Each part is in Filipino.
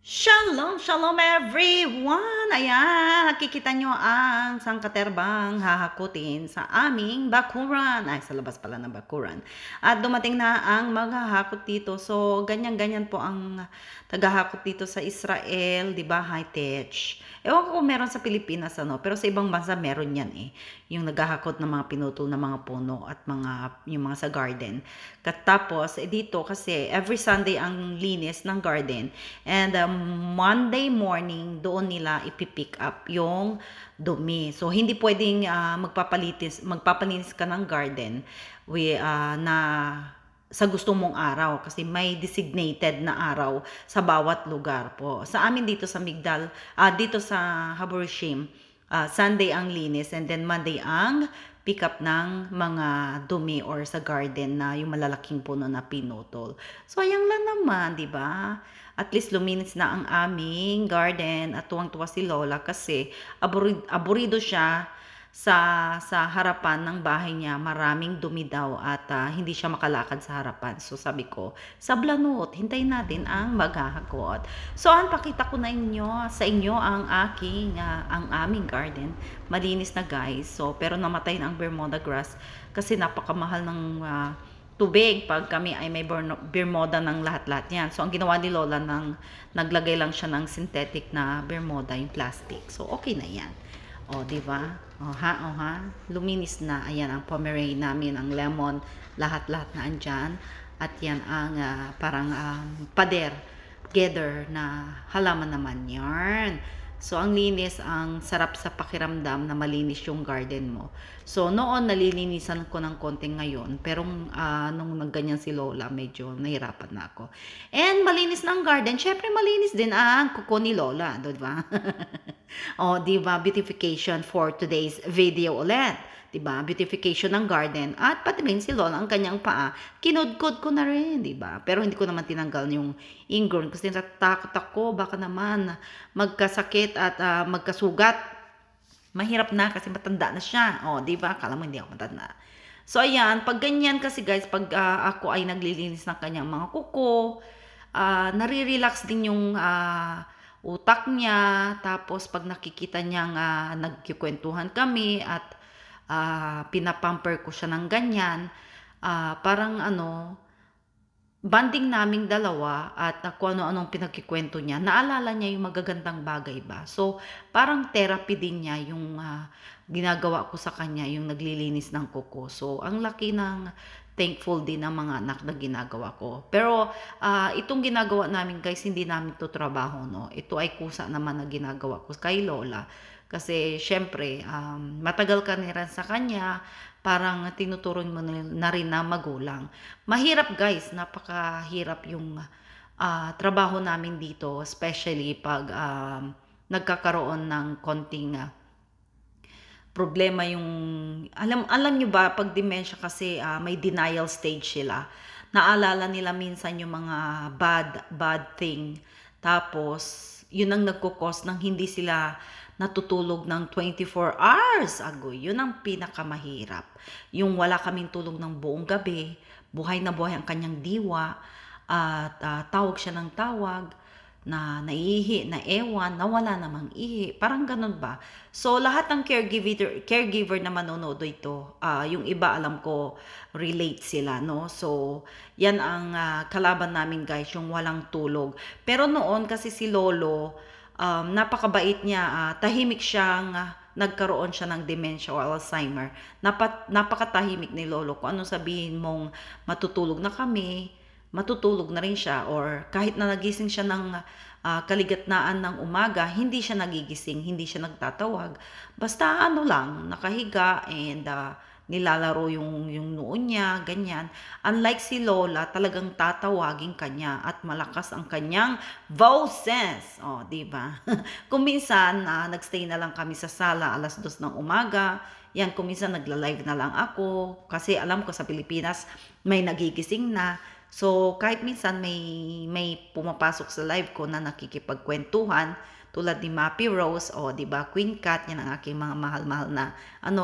Shalom, shalom everyone! Ayan, nakikita nyo ang sangkaterbang hahakutin sa aming bakuran. Ay, sa labas pala ng bakuran. At dumating na ang maghahakot dito. So, ganyan-ganyan po ang tagahakot dito sa Israel, di ba? High tech. Ewan ko kung meron sa Pilipinas, ano? Pero sa ibang bansa meron yan eh. Yung naghahakot ng mga pinutol na mga puno at yung mga sa garden. Tapos, dito kasi every Sunday ang linis ng garden. And Monday morning, doon nila ipipick up yung dumi. So, hindi pwedeng magpapalinis ka ng garden na sa gusto mong araw kasi may designated na araw sa bawat lugar po. Sa amin dito sa Migdal, dito sa Haborshim, Sunday ang linis and then Monday ang pick up ng mga dumi or sa garden na yung malalaking puno na pinutol. So, ayan lang naman, di ba? At least luminis na ang aming garden at tuwang-tuwa si Lola kasi aburido siya sa harapan ng bahay niya. Maraming dumi daw at hindi siya makalakad sa harapan. So sabi ko, sablanot, hintayin natin ang maghahakot. So pakita ko na sa inyo ang ang aming garden. Malinis na guys. So pero namatay na ang Bermuda grass kasi napakamahal ng tubig pag kami ay may bermuda ng lahat-lahat yan. So, ang ginawa ni Lola, naglagay lang siya ng synthetic na bermuda, yung plastic. So, okay na yan. O, di ba? O ha. Luminis na. Ayan, ang pomeranian namin, ang lemon, lahat-lahat na andyan. At yan ang parang pader, gather na halaman naman yarn. So, ang linis, ang sarap sa pakiramdam na malinis yung garden mo. So, noon nalilinisan ko ng konti ngayon. Pero nung nagganyan si Lola, medyo nahirapan na ako. And malinis na ang garden. Syempre, malinis din ang kuko ni Lola. Diba? O, diba? Beautification for today's video ulit. Diba? Beautification ng garden. At pati rin si Lola, ang kanyang paa, kinudkod ko na rin, diba? Pero hindi ko naman tinanggal yung ingrown kasi natatakot ako, baka naman magkasakit at magkasugat. Mahirap na kasi matanda na siya. O, diba? Akala mo hindi ako matanda. So, ayan, pag ganyan kasi guys, pag ako ay naglilinis ng kanyang mga kuko, nare-relax din yung utak niya. Tapos, pag nakikita niyang nagkikwentuhan kami at pinapamper ko siya ng ganyan, parang banding naming dalawa at kung ano-anong pinagkikwento niya, naalala niya yung magagandang bagay ba. So, parang therapy din niya yung ginagawa ko sa kanya, yung naglilinis ng kuko. So, ang laki ng thankful din ng mga anak na ginagawa ko. Pero, itong ginagawa namin guys, hindi namin to trabaho, no? Ito ay kusa naman na ginagawa ko kay Lola. Kasi, syempre, matagal ka rin sa kanya, parang tinuturuan mo na rin na magulang. Mahirap guys, napakahirap yung trabaho namin dito, especially pag nagkakaroon ng konting problema yung, alam nyo ba, pag dementia kasi may denial stage sila. Naalala nila minsan yung mga bad thing. Tapos, yun ang nagkukos ng hindi sila natutulog ng 24 hours ago. Yun ang pinakamahirap. Yung wala kaming tulog ng buong gabi, buhay na buhay ang kanyang diwa, at tawag siya ng tawag, na naihi, na ewan, na wala namang ihi. Parang ganun ba? So, lahat ng caregiver na manonood ito, yung iba alam ko, relate sila, no? So, yan ang kalaban namin guys, yung walang tulog. Pero noon kasi si Lolo, napakabait niya, tahimik siyang, nagkaroon siya ng dementia o Alzheimer. Napakatahimik ni Lolo. Kung anong sabihin mong matutulog na kami, matutulog na rin siya, or kahit na nagising siya ng kaligatnaan ng umaga, hindi siya nagigising, hindi siya nagtatawag. Basta lang, nakahiga and nilalaro yung noon niya, ganyan. Unlike si Lola, talagang tatawagin kanya at malakas ang kanyang voices. O, di ba? Kung minsan, nagstay na lang kami sa sala 2:00 ng umaga, yan, kung minsan nagla-live na lang ako kasi alam ko sa Pilipinas may nagigising na. So, kahit minsan may pumapasok sa live ko na nakikipagkwentuhan tulad ni Mappy Rose o 'di ba Queen Cat, yan ang aking mga mahal-mahal na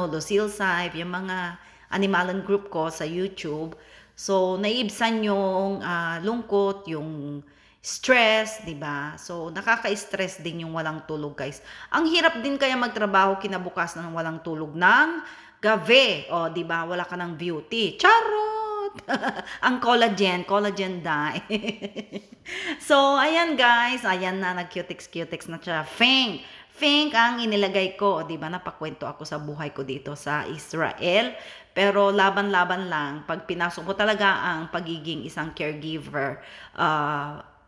Lucille Saib, yung mga animalan group ko sa YouTube. So, naiibsan yung lungkot, yung stress, 'di ba? So, nakaka-stress din yung walang tulog, guys. Ang hirap din kaya magtrabaho kinabukasan ng walang tulog ng gabi. O, 'di ba? Wala ka ng beauty. Charot! Ang collagen dye. So, ayan guys, ayan na, nag-cutex na siya. Fink ang inilagay ko, 'di ba? Napakwento ako sa buhay ko dito sa Israel. Pero laban-laban lang, pag pinasok mo talaga ang pagiging isang caregiver,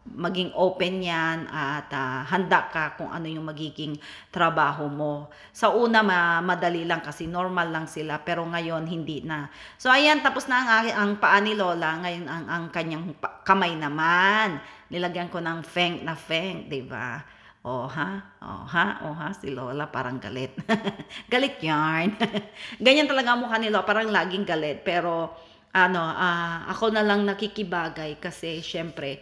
maging open yan at handa ka kung ano yung magiging trabaho mo. Sa una, madali lang kasi normal lang sila, pero ngayon hindi na. So ayan, tapos na ang paa ni Lola, ngayon ang kanyang kamay naman. Nilagyan ko ng feng, 'di ba? Oh ha, si Lola parang galit. Galit yarn. Ganyan talaga ang mukha ni Lola, parang laging galit. Pero, ako na lang nakikibagay kasi syempre,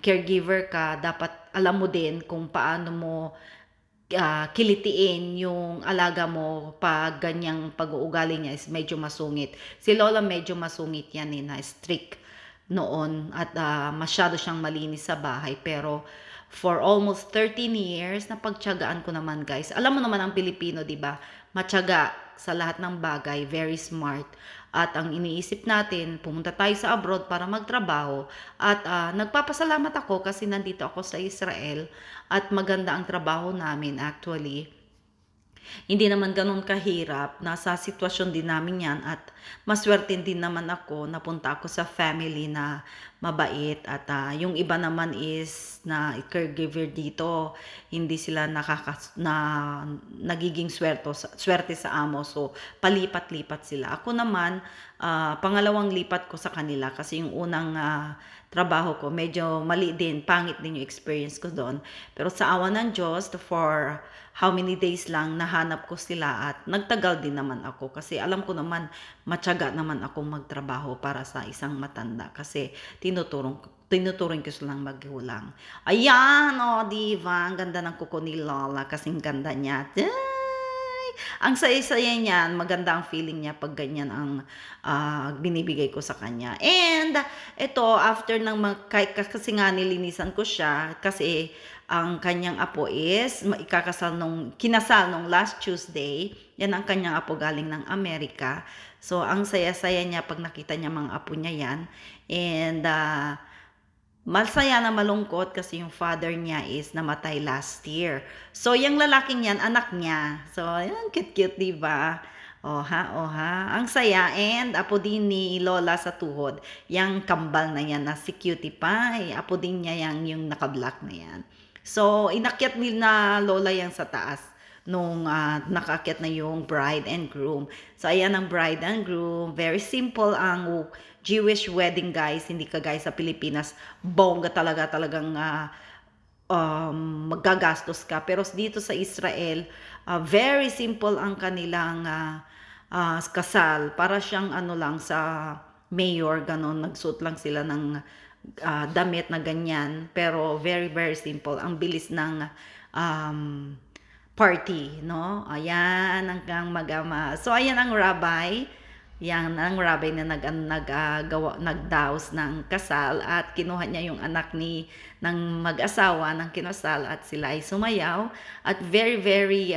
caregiver ka, dapat alam mo din kung paano mo kilitiin yung alaga mo pag ganyang pag-uugali niya is medyo masungit. Si Lola medyo masungit yan na strict noon at masyado siyang malinis sa bahay, pero for almost 13 years napagtiyagaan ko naman, guys. Alam mo naman ang Pilipino, 'di ba? Matyaga sa lahat ng bagay, very smart. At ang iniisip natin, pumunta tayo sa abroad para magtrabaho. At nagpapasalamat ako kasi nandito ako sa Israel at maganda ang trabaho namin actually. Hindi naman gano'n kahirap, nasa sitwasyon din namin 'yan at maswerte din naman ako, napunta ako sa family na mabait at yung iba naman is na caregiver dito, hindi sila nagiging swerte sa amo, so palipat-lipat sila. Ako naman, pangalawang lipat ko sa kanila kasi yung unang trabaho ko medyo mali din, pangit din yung experience ko doon. Pero sa awa ng Diyos, for how many days lang nahanap ko sila at nagtagal din naman ako kasi alam ko naman matyaga naman akong magtrabaho para sa isang matanda kasi tinuturing ko silang magulang. Ayan, diva, ang ganda ng kuko ni Lola, kasing ganda niya. Ang saya-saya niyan, maganda ang feeling niya pag ganyan ang binibigay ko sa kanya. And ito, after kasi nga nilinisan ko siya, kasi ang kanyang apo is kinasal nung last Tuesday. Yan ang kanyang apo galing ng Amerika. So, ang saya-saya niya pag nakita niya mga apo niya yan. And masaya na malungkot kasi yung father niya is namatay last year. So, yung lalaking yan, anak niya. So, yan, cute-cute, diba? Oha. Ang saya. And apo din ni Lola sa tuhod. Yang kambal na yan na si Cutie Pie. Apo din niya yung naka-black na yan. So, inakyat na Lola yan sa taas nung nakaakyat na yung bride and groom. So, ayan ang bride and groom. Very simple ang Jewish wedding, guys. Hindi ka guys sa Pilipinas, bongga talagang magagastos ka. Pero dito sa Israel, very simple ang kanilang kasal. Para siyang lang sa mayor, ganon. Nagsuot lang sila ng damit na ganyan. Pero very, very simple. Ang bilis ng party, no? Ayan ang mag-ama. So, ayan ang rabbi. Yan ang rabbi na nagdaos ng kasal at kinuha niya yung anak ng mag-asawa ng kinasal at sila ay sumayaw at very, very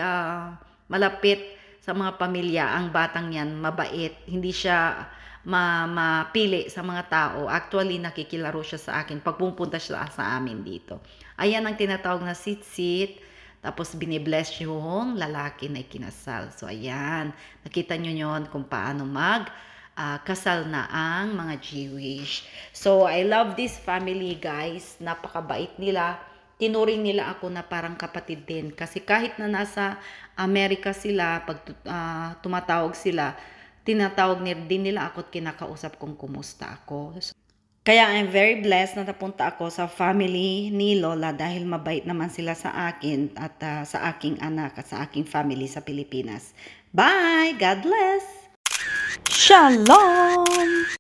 malapit sa mga pamilya. Ang batang yan, mabait. Hindi siya mapili sa mga tao. Actually, nakikilaro siya sa akin pag pupunta siya sa amin dito. Ayan ang tinatawag na sit-sit. Tapos binibless yung lalaki na ikinasal. So ayan, nakita nyo yun kung paano kasal na ang mga Jewish. So I love this family, guys. Napakabait nila. Tinuring nila ako na parang kapatid din. Kasi kahit na nasa Amerika sila, pag tumatawag sila, tinatawag din nila ako at kinakausap kung kumusta ako. Kaya I'm very blessed na napunta ako sa family ni Lola dahil mabait naman sila sa akin at sa aking anak at sa aking family sa Pilipinas. Bye! God bless! Shalom!